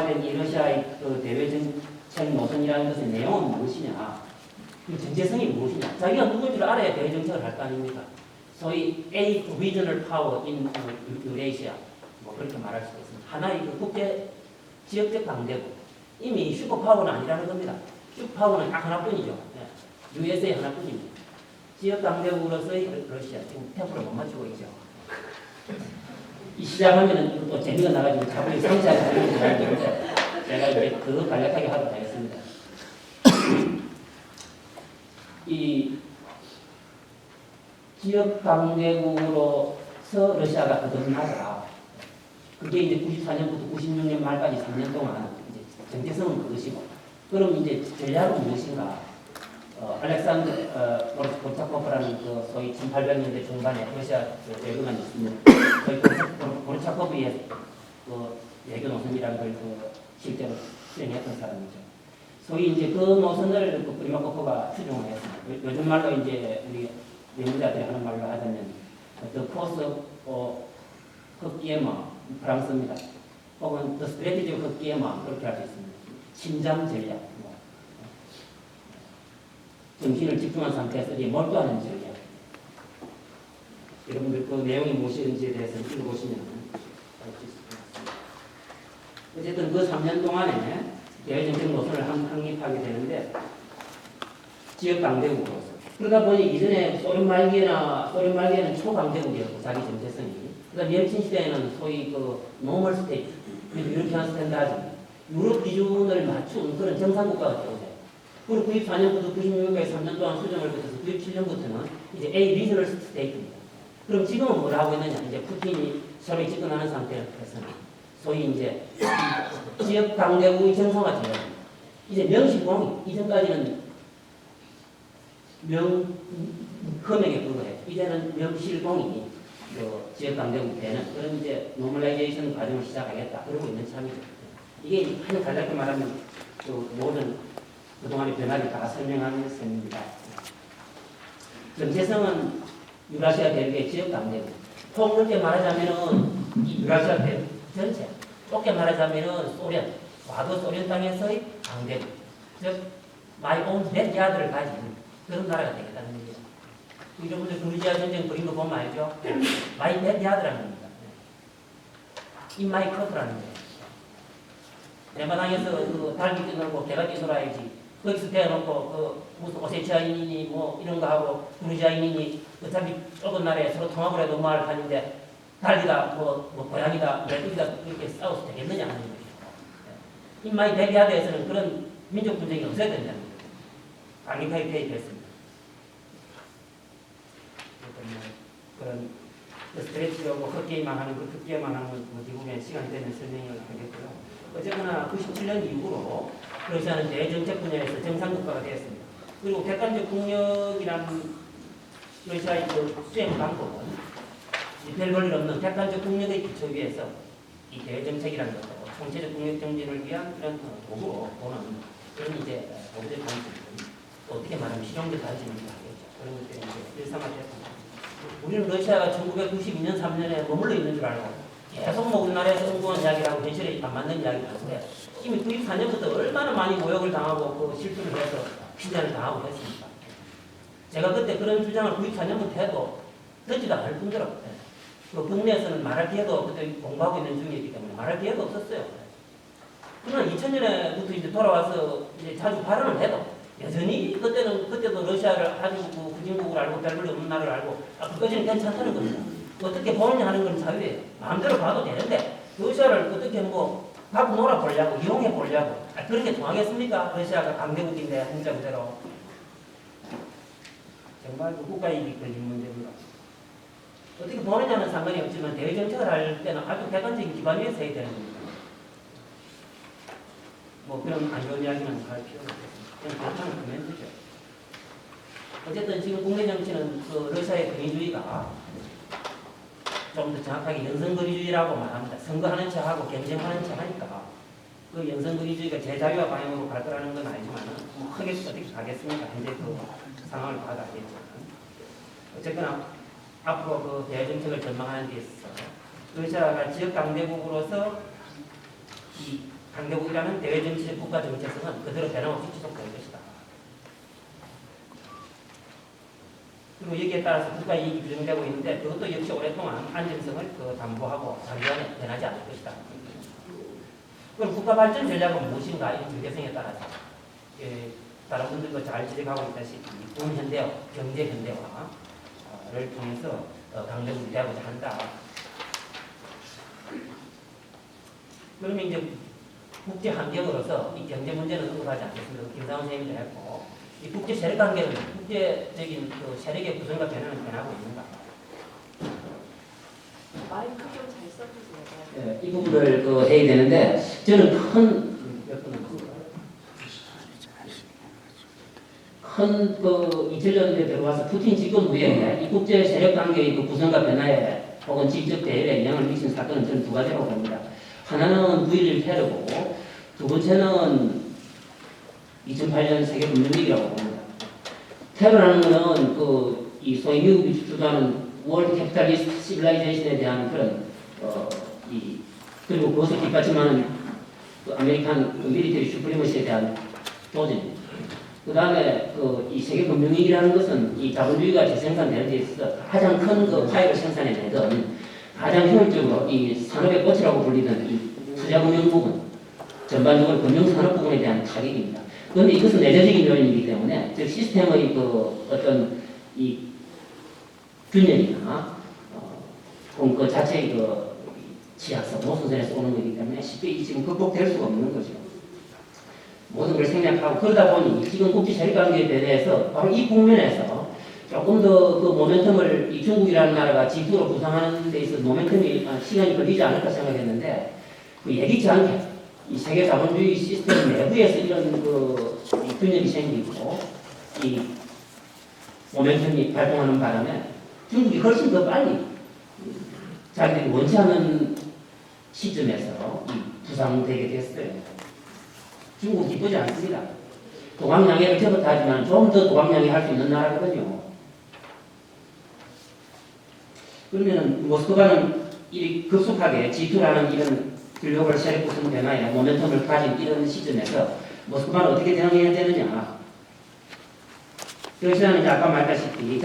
정립화된 이 러시아의 그 대외 정책 노선이라는 것의 내용은 무엇이냐, 그 정체성이 무엇이냐, 자기가 누굴 줄 알아야 대외 정책을 할 거 아닙니까? 소위 A regional power in Eurasia, 뭐 그렇게 말할 수도 있습니다. 하나의 그 국제 지역적 강대국, 이미 슈퍼파워는 아니라는 겁니다. 슈퍼파워는 딱 하나뿐이죠. 네. USA 하나뿐입니다. 지역 강대국으로서의 러시아, 지금 템포를 못 맞추고 있죠. 이 시작하면은 또 재미가 나가지고 자본이 상세하게 하는 줄 알았는데 제가 이제 그거 간략하게 하도록 하겠습니다. 이 지역 강대국으로서 러시아가 거듭나다. 그게 이제 94년부터 96년 말까지 3년 동안 이제 정체성은 그것이고, 그럼 이제 전략은 무엇인가? 알렉산더 고르차코프라는 그 소위 1800년대 중반에 러시아 외교관이 있습니다. 소위 고르차코프의 그 외교 노선이라는 걸 그 실제로 수행했던 사람이죠. 소위 이제 그 노선을 그 프리마코프가 추종을 했습니다. 요즘 말로 이제 우리 연구자들이 하는 말로 하자면 The Course of 흑기에마, 프랑스입니다. 혹은 The Strategy of 흑기에마, 그렇게 할 수 있습니다. 침잠 전략. 정신을 집중한 상태에서 몰두하는 전략. 여러분들 그 내용이 무엇인지에 대해서 읽어보시면 알 수 있을 것 같습니다. 어쨌든 그 3년 동안에 대외정책 노선을 확립하게 되는데 지역 강대국으로서, 그러다 보니 이전에 소련 말기에는 초강대국이었고 자기 정체성이, 그다음 옐친 시대에는 소위 그 노멀 스테이트, 유로피안 스탠다드, 유럽 기준을 맞춘 그런 정상국가가 되고, 그리고 94년부터 96년까지 3년 동안 수정을 거쳐서 97년부터는 이제 A 리저널 스테이트입니다. 그럼 지금은 뭘 하고 있느냐? 이제 푸틴이 서로 집권하는 상태에서는 소위 이제 지역 강대국의 정상화 제한, 이제 명실공히, 이전까지는 흠액에 불과해. 이제는 명실공히 그 지역 강대국 되는 그런 이제 노멀라이제이션 과정을 시작하겠다. 그러고 있는 참이죠. 이게 한 간략히 말하면 그 모든 그동안의 변화를 다 설명하는 셈입니다. 정체성은 유라시아 대륙의 지역 강대국. 폭넓게 말하자면은 이 유라시아 대륙 전체. 좁게 말하자면은 소련, 과거 소련 땅에서의 강대국. 즉, my own backyard를 가진 그런 나라가 되겠다는 얘기죠. 여러분들 그루지아 전쟁 그린 거 보면 알죠? my backyard라는 겁니다. in my country라는 거예요. 내 마당에서 그 닭이 뛰놀고 개가 뛰놀아야지. 거기서 대놓고 그 무슨 오세치아인이니 뭐 이런 거 하고 그루지아인이니 어차피 좁은 나라에 서로 통합을 해도 말을 하는데 달리다 뭐 고양이다 메뚜기다 이렇게 싸워서 되겠느냐 하는 거죠. 인마이 대비하드에서는 그런 민족 분쟁이 없어야 된다는 거죠. 강력하게 개입했습니다. 그런 스트레치하고 헛게임만 하는 그 헛게임만 하는 뭐 미국에 시간이 되면 설명을 하겠고요. 어쨌거나 97년 이후로 러시아는 대정책 분야에서 정상국가가 되었습니다. 그리고 객관적 국력이라는 러시아의 그 수행 방법은 별 볼일 없는 객관적 국력의 기초 위에서 이 대정책이라는 것도 총체적 국력 정진을 위한 그런 도구로 보는 그런 이제 도구적 방식은 어떻게 말하면 실용적 가르침인지 하겠죠. 그런 것들이 이제 일상화되었습니다. 우리는 러시아가 1992년 3년에 머물러 있는 줄 알고 계속 뭐 우리나라에서 엉뚱한 이야기라고 현실에 안 맞는 이야기를 하는데 이미 94년부터 얼마나 많이 모욕을 당하고 그 실수를 해서 핀잔을 당하고 했습니까? 제가 그때 그런 주장을 94년부터 해도 듣지도 않을 뿐더러 그 국내에서는 말할 기회도 그때 공부하고 있는 중이었기 때문에 말할 기회가 없었어요. 그러나 2000년에부터 이제 돌아와서 이제 자주 발언을 해도 여전히 그때도 러시아를 아주 그 후진국을 알고 별 볼일 없는 나라를 알고 그까지는 괜찮다는 겁니다. 어떻게 보느냐 하는 건 자유예요. 마음대로 봐도 되는데 러시아를 어떻게 뭐 갖고 놀아보려고 이용해 보려고 그렇게 통하겠습니까? 러시아가 강대국인데 한자 그대로 정말 그 국가이익이 걸린 문제입니다. 어떻게 보느냐는 상관이 없지만 대외정책을 할 때는 아주 객관적인 기반 위에서 해야 되는 겁니다. 뭐 그런 안 좋은 이야기는 할 필요가 없습니다. 그냥 그렇다는 코멘트죠. 어쨌든 지금 국내 정치는 그 러시아의 권위주의가 좀 더 정확하게 연성거리주의라고 말합니다. 선거하는 척하고 경쟁하는 척하니까 그 연성거리주의가 제자유화 방향으로 갈 거라는 건 알지만 뭐 크게 어떻게 가겠습니까? 현재 그 상황을 봐도 알겠지만 어쨌거나 앞으로 그 대외정책을 전망하는 데 있어서 러시아가 지역 강대국으로서 이 강대국이라는 대외 정치적 국가 정체성은 그대로 변함없이 지속될 것이다. 그리고 여기에 따라서 국가 이익이 규정되고 있는데 그것도 역시 오랫동안 안정성을 담보하고 장기간에 변하지 않을 것이다. 그럼 국가 발전 전략은 무엇인가? 이 중대성에 따라서 다른 분들도 잘 지적하고 있다시피 군현대화, 경제현대화를 통해서 강대국이 되고자 한다. 그러면 이제 국제 환경으로서 이 경제 문제는 언급하지 않겠습니다. 김상훈 선생님도 했고, 이 국제 세력 관계는 국제적인 세력의 구성과 변화는 변하고 있는가? 마이크 좀 잘 써주세요. 네, 이 부분을 해야 되는데, 저는 큰 2000년대 들어와서 푸틴 집권 후에 이 국제 세력 관계의 구성과 변화에 혹은 직접 대외에 영향을 미친 사건은 저는 두 가지라고 봅니다. 하나는 9.11 테러고, 두 번째는 2008년 세계 금융위기라고 봅니다. 테러라는 것은 이 소위 미국이 주도하는 월드 캐피탈리스트 시빌라이제이션에 대한 그런 그리고 그것을 뒷받침하는 아메리칸 밀리터리 슈프리머시에 대한 도전입니다. 그 다음에 이 세계 금융위기라는 것은 이 자본주의가 재생산되는 데 있어서 가장 큰 파이를 생산해내던 가장 효율적으로 이 산업의 꽃이라고 불리던 이 투자금융 부분, 전반적으로 금융산업 부분에 대한 타격입니다. 그런데 이것은 내재적인 요인이기 때문에 즉 시스템의 어떤 이 균열이나 그 자체의 취약성, 모순선에서 오는 거기 때문에 쉽게 지금 극복될 수가 없는 거죠. 모든 걸 생략하고 그러다 보니 지금 국제 세력관계에 대해서 바로 이 국면에서 조금 더 모멘텀을 이 중국이라는 나라가 G2로 구성하는 데 있어서 모멘텀이 시간이 걸리지 않을까 생각했는데 예기치 않게 이 세계 자본주의 시스템 내부에서 이런 이 균열이 생기고 이 모멘텀이 발동하는 바람에 중국이 훨씬 더 빨리 자기들이 원치 않는 시점에서 부상되게 됐어요. 중국 기쁘지 않습니다. 도강양해를 접었다 하지만 좀 더 도강양해 할 수 있는 나라거든요. 그러면 모스크바는 이 급속하게 G2라는 이런 글로벌 세력 구성 변화에 모멘텀을 가진 이런 시점에서 모스크바는 어떻게 대응해야 되느냐. 러시아는 이제 아까 말했다시피